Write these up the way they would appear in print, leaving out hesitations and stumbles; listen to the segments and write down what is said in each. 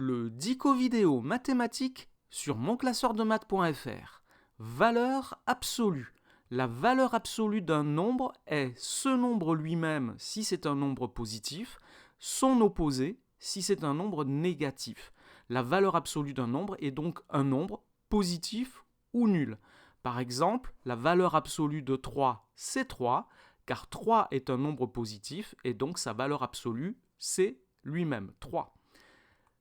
Le dico vidéo mathématique sur monclasseurdemaths.fr. Valeur absolue. La valeur absolue d'un nombre est ce nombre lui-même si c'est un nombre positif, son opposé si c'est un nombre négatif. La valeur absolue d'un nombre est donc un nombre positif ou nul. Par exemple, la valeur absolue de 3, c'est 3, car 3 est un nombre positif et donc sa valeur absolue, c'est lui-même 3.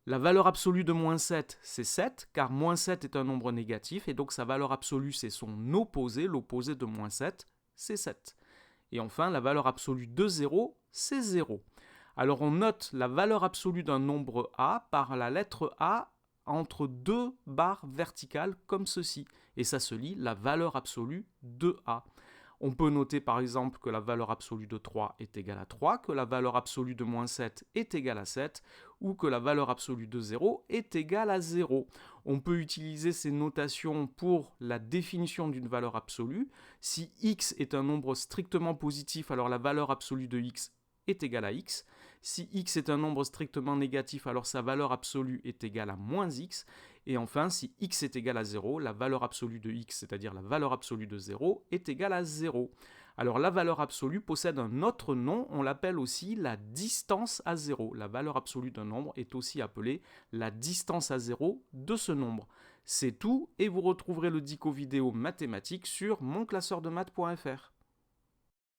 La valeur absolue de moins 7, c'est 7, car moins 7 est un nombre négatif, et donc sa valeur absolue, c'est son opposé, l'opposé de moins 7, c'est 7. Et enfin, la valeur absolue de 0, c'est 0. Alors on note la valeur absolue d'un nombre A par la lettre A entre deux barres verticales comme ceci. Et ça se lit la valeur absolue de A. On peut noter par exemple que la valeur absolue de 3 est égale à 3, que la valeur absolue de moins 7 est égale à 7, ou que la valeur absolue de 0 est égale à 0. On peut utiliser ces notations pour la définition d'une valeur absolue. Si x est un nombre strictement positif, alors la valeur absolue de x est égale à x. Si x est un nombre strictement négatif, alors sa valeur absolue est égale à moins x. Et enfin, si x est égal à 0, la valeur absolue de x, c'est-à-dire la valeur absolue de 0, est égale à 0. Alors la valeur absolue possède un autre nom, on l'appelle aussi la distance à 0. La valeur absolue d'un nombre est aussi appelée la distance à 0 de ce nombre. C'est tout, et vous retrouverez le dico vidéo mathématique sur monclasseurdemaths.fr.